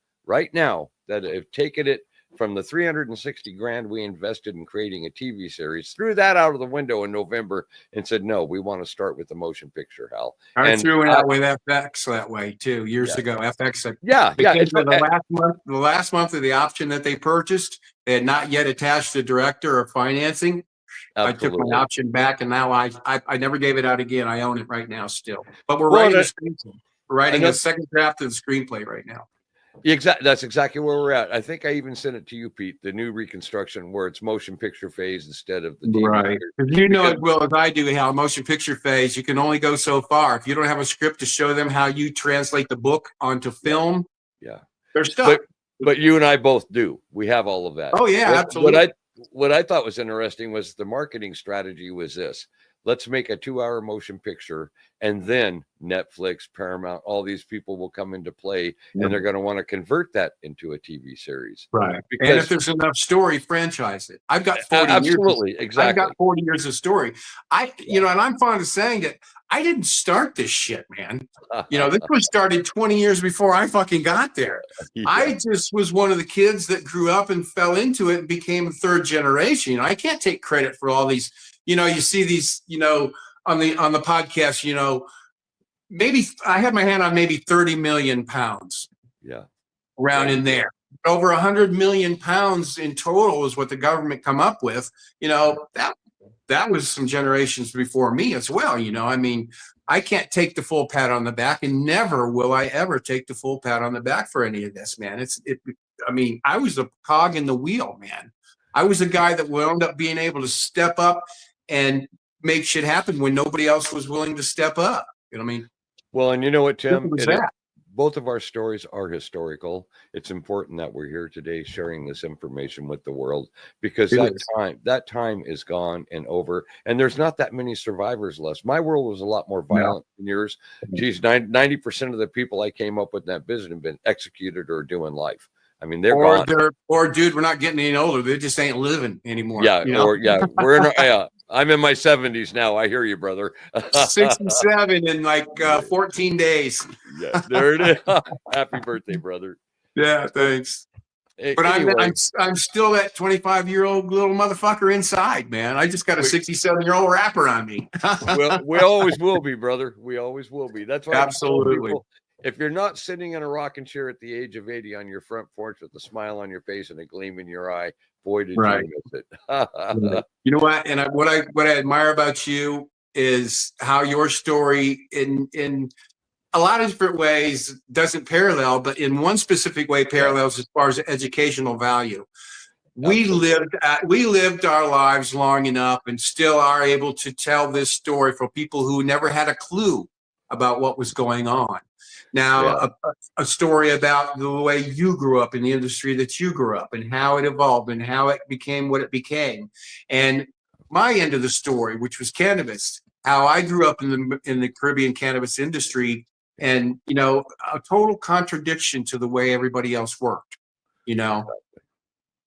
that have taken it from the 360 grand we invested in creating a TV series, threw that out of the window in November and said, no, we want to start with the motion picture, Hal. I threw it out with FX that way too, years ago. FX. The last month of the option that they purchased, they had not yet attached the director or financing. Absolutely. I took my option back, and now I never gave it out again. I own it right now still. But we're writing a second draft of the screenplay right now. That's exactly where we're at. I think I even sent it to you, Pete, the new reconstruction where it's motion picture phase instead of the TV. Right. You know it well as I do, Hal. Motion picture phase, you can only go so far. If you don't have a script to show them how you translate the book onto film, they're stuck. But you and I both do. We have all of that. Oh, yeah, absolutely. What I thought was interesting was the marketing strategy was this. let's make a 2-hour motion picture, and then Netflix, Paramount, all these people will come into play, and they're going to want to convert that into a TV series. Right. Because, and if there's enough story, franchise it. I've got 40 absolutely, years. exactly. I've got 40 years of story. You know, and I'm fond of saying that I didn't start this shit, man. You know, this was started 20 years before I fucking got there. Yeah. I just was one of the kids that grew up and fell into it and became a third generation. You know, I can't take credit for all these, you know, you see these, you know, on the podcast, you know, maybe I had my hand on maybe 30 million pounds. Yeah. Around in there. Over 100 million pounds in total is what the government come up with. You know, that was some generations before me as well. You know, I mean, I can't take the full pat on the back, and never will I ever take the full pat on the back for any of this, man. I mean, I was a cog in the wheel, man. I was a guy that wound up being able to step up and make shit happen when nobody else was willing to step up. You know what I mean? Well, and you know what, Tim? That. Both of our stories are historical. It's important that we're here today sharing this information with the world, because that time is gone and over, and there's not that many survivors left. My world was a lot more violent than yours. Geez, 90% of the people I came up with in that business have been executed or doing life. I mean, they're gone. Or dude, we're not getting any older. They just ain't living anymore. Yeah, you know? We're in I'm in my 70s now. I hear you, brother. 67 in like 14 days. Yeah, there it is. Happy birthday, brother. Yeah, thanks. But anyway. I'm still that 25-year-old little motherfucker inside, man. I just got a 67-year-old rapper on me. Well, we always will be, brother. We always will be. That's why absolutely. People, if you're not sitting in a rocking chair at the age of 80 on your front porch with a smile on your face and a gleam in your eye, boy, did you miss it. You know what? And what I admire about you is how your story in a lot of different ways doesn't parallel, but in one specific way parallels as far as educational value. We lived our lives long enough and still are able to tell this story for people who never had a clue about what was going on. Now, a story about the way you grew up in the industry that you grew up and how it evolved and how it became what it became. And my end of the story, which was cannabis, how I grew up in the Caribbean cannabis industry, and, you know, a total contradiction to the way everybody else worked, you know,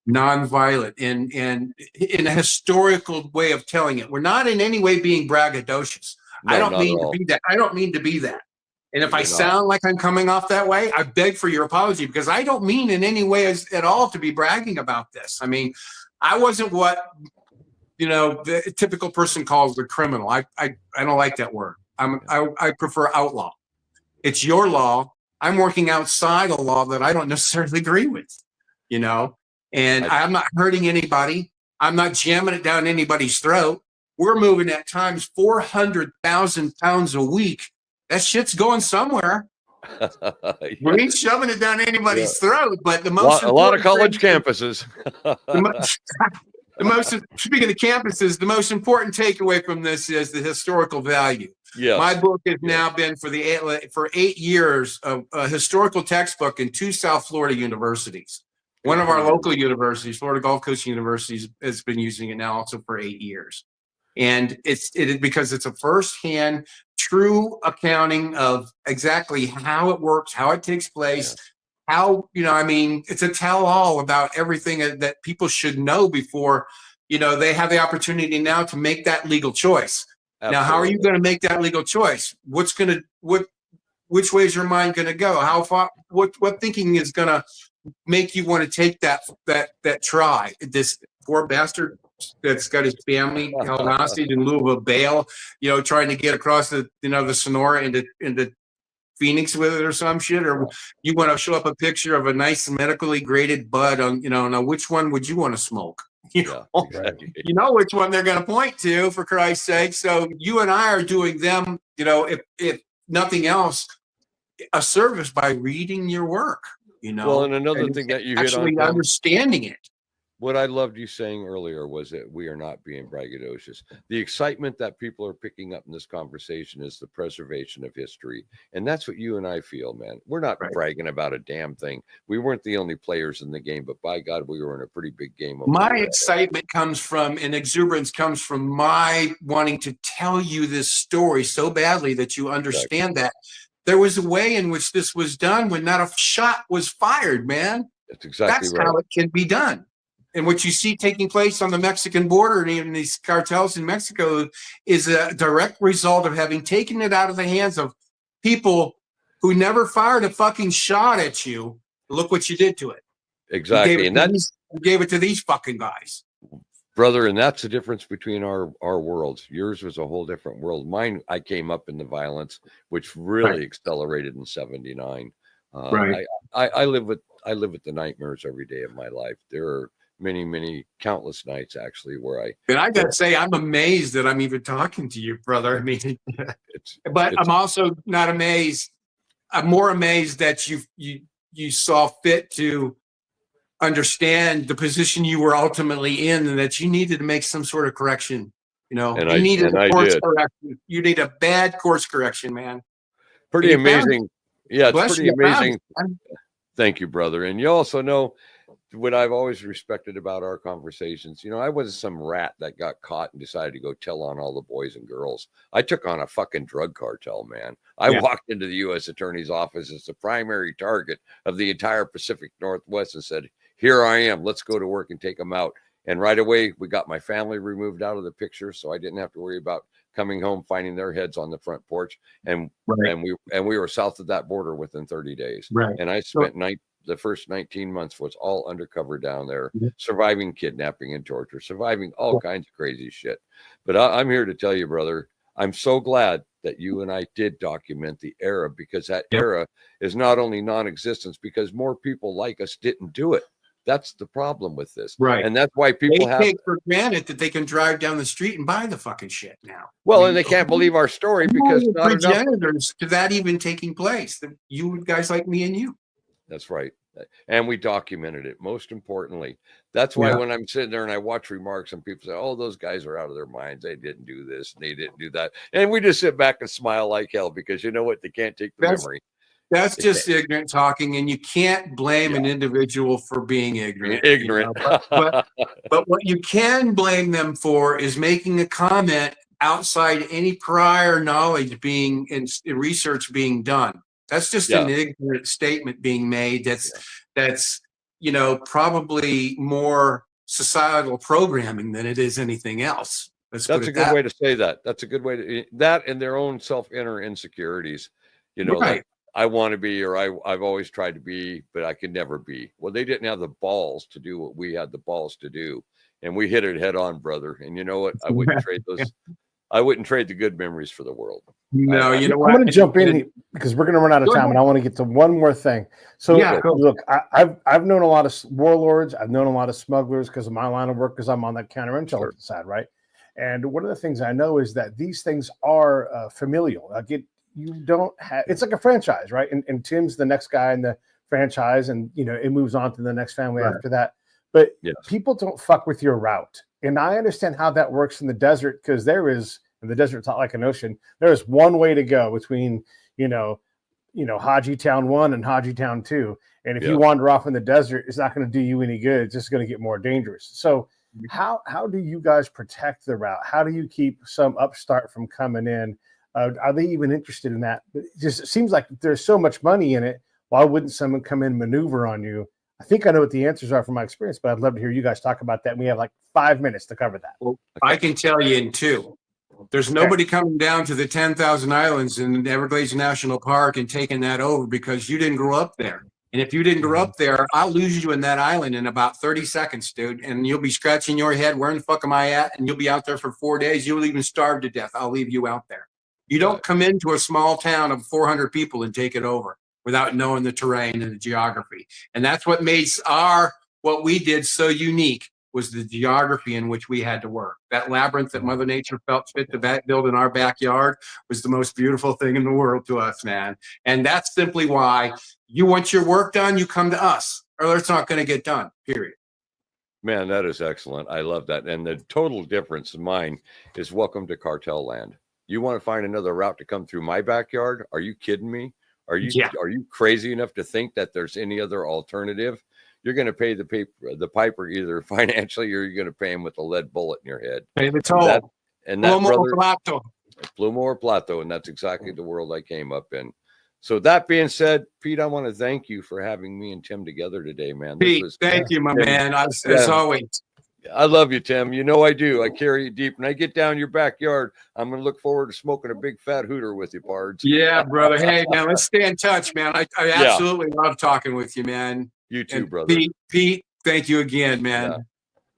nonviolent and in a historical way of telling it. We're not in any way being braggadocious. No, I don't mean to be that. I don't mean to be that. And if I sound like I'm coming off that way, I beg for your apology, because I don't mean in any way at all to be bragging about this. I mean, I wasn't what, you know, the typical person calls the criminal. I don't like that word. I prefer outlaw. It's your law. I'm working outside a law that I don't necessarily agree with, you know, and I'm not hurting anybody. I'm not jamming it down anybody's throat. We're moving at times 400,000 pounds a week. That shit's going somewhere. We ain't shoving it down anybody's throat, but a lot of college campuses. Speaking of campuses, the most important takeaway from this is the historical value. Yeah, my book has now been for 8 years a historical textbook in 2 South Florida universities. One of our local universities, Florida Gulf Coast University, has been using it now also for 8 years. And it because it's a firsthand, true accounting of exactly how it works, how it takes place, how, you know, I mean, it's a tell-all about everything that people should know before, you know, they have the opportunity now to make that legal choice. Absolutely. Now, how are you going to make that legal choice? Which way is your mind going to go? How far? What thinking is going to make you want to take that try? This poor bastard that's got his family held hostage in lieu of a bail, you know, trying to get across the Sonora into Phoenix with it or some shit, or you want to show up a picture of a nice medically graded bud on, you know, now which one would you want to smoke? You know, exactly. You know which one they're going to point to, for Christ's sake. So you and I are doing them, you know, if nothing else, a service by reading your work, you know. Well, and another thing that you hit on, actually understanding it. What I loved you saying earlier was that we are not being braggadocious. The excitement that people are picking up in this conversation is the preservation of history. And that's what you and I feel, man. We're not Right. bragging about a damn thing. We weren't the only players in the game, but by God, we were in a pretty big game. My excitement comes from, and exuberance comes from my wanting to tell you this story so badly that you understand that there was a way in which this was done when not a shot was fired, man. That's exactly That's right. how it can be done. And what you see taking place on the Mexican border and even these cartels in Mexico is a direct result of having taken it out of the hands of people who never fired a fucking shot at you. Look what you did to it. Exactly. You gave it to these fucking guys. Brother, and that's the difference between our worlds. Yours was a whole different world. Mine, I came up in the violence, which really accelerated in '79. Right. I live with the nightmares every day of my life. There are many countless nights actually where And I gotta say, I'm amazed that I'm even talking to you, brother. I mean, I'm also not amazed. I'm more amazed that you saw fit to understand the position you were ultimately in, and that you needed to make some sort of correction. You know, and you needed a I course did. correction. You need a bad course correction, man. Pretty amazing. Yeah, it's pretty amazing. Thank you, brother. And you also know what I've always respected about our conversations. You know, I wasn't some rat that got caught and decided to go tell on all the boys and girls. I took on a fucking drug cartel, man. I walked into the U.S. Attorney's office as the primary target of the entire Pacific Northwest and said, here I am. Let's go to work and take them out. And right away, we got my family removed out of the picture, so I didn't have to worry about coming home, finding their heads on the front porch. And we were south of that border within 30 days. Right. And I spent the first 19 months was all undercover down there, surviving kidnapping and torture, surviving all kinds of crazy shit. But I'm here to tell you, brother, I'm so glad that you and I did document the era, because that era is not only non-existence because more people like us didn't do it. That's the problem with this. Right. And that's why people take for granted that they can drive down the street and buy the fucking shit now. Well, and they can't believe our story because not enough to that even taking place. You guys like me and you. That's right. And we documented it. Most importantly, that's why when I'm sitting there and I watch remarks and people say, oh, those guys are out of their minds. They didn't do this and they didn't do that. And we just sit back and smile like hell because you know what? They can't take the memory. That's just ignorant talking, and you can't blame an individual for being ignorant. You know? but what you can blame them for is making a comment outside any prior knowledge being and research being done. That's just an ignorant statement being made. That's you know, probably more societal programming than it is anything else. That's a good way to say that. That's a good way to that, and their own inner insecurities. You know, like I want to be, or I've always tried to be, but I could never be. Well, they didn't have the balls to do what we had the balls to do, and we hit it head on, brother. And you know what? I wouldn't trade those. I wouldn't trade the good memories for the world. No, you know what? I'm going to jump in because we're going to run out of time, and I want to get to one more thing. So, look, I've known a lot of warlords. I've known a lot of smugglers because of my line of work, because I'm on that counterintelligence side, right? And one of the things I know is that these things are familial. Like you don't have, it's like a franchise, right? And Tim's the next guy in the franchise, and you know it moves on to the next family after that. But people don't fuck with your route, and I understand how that works in the desert, because there is, and the desert's not like an ocean. There is one way to go between you know Haji Town 1 and Haji Town 2, and if you wander off in the desert, it's not going to do you any good. It's just going to get more dangerous. So how do you guys protect the route? How do you keep some upstart from coming in? Are they even interested in that? It just seems like there's so much money in it. Why wouldn't someone come in and maneuver on you? I think I know what the answers are from my experience, but I'd love to hear you guys talk about that. And we have like 5 minutes to cover that. Well, I can tell you in 2. There's nobody coming down to the 10,000 islands in the Everglades National Park and taking that over because you didn't grow up there. And if you didn't grow up there, I'll lose you in that island in about 30 seconds, dude. And you'll be scratching your head, where the fuck am I at? And you'll be out there for 4 days. You'll even starve to death. I'll leave you out there. You don't come into a small town of 400 people and take it over without knowing the terrain and the geography. And that's what made what we did so unique, was the geography in which we had to work. That labyrinth that Mother Nature felt fit to build in our backyard was the most beautiful thing in the world to us, man. And that's simply why you want your work done, you come to us, or it's not going to get done, period. Man, that is excellent. I love that. And the total difference in mine is welcome to cartel land. You want to find another route to come through my backyard? Are you kidding me? Are you crazy enough to think that there's any other alternative? You're going to pay the piper either financially, or you're going to pay him with a lead bullet in your head. Pay the toll. And Plumo or Plato, and that's exactly the world I came up in. So that being said, Pete, I want to thank you for having me and Tim together today, man. Pete, thank you, my man. As always. I love you, Tim. You know I do. I carry you deep. When I get down your backyard, I'm going to look forward to smoking a big fat hooter with you, Pards. Yeah, brother. Hey, man, let's stay in touch, man. I absolutely love talking with you, man. You too, brother. Pete, thank you again, man.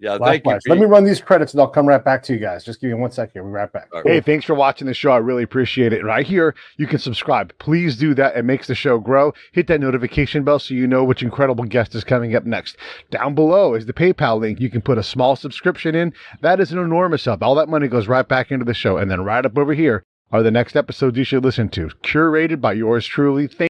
Yeah, thank you, Pete. Let me run these credits and I'll come right back to you guys. Just give me 1 second. We'll be right back. Right. Hey, thanks for watching the show. I really appreciate it. Right here, you can subscribe. Please do that. It makes the show grow. Hit that notification bell so you know which incredible guest is coming up next. Down below is the PayPal link. You can put a small subscription in. That is an enormous help. All that money goes right back into the show. And then right up over here are the next episodes you should listen to, curated by yours truly.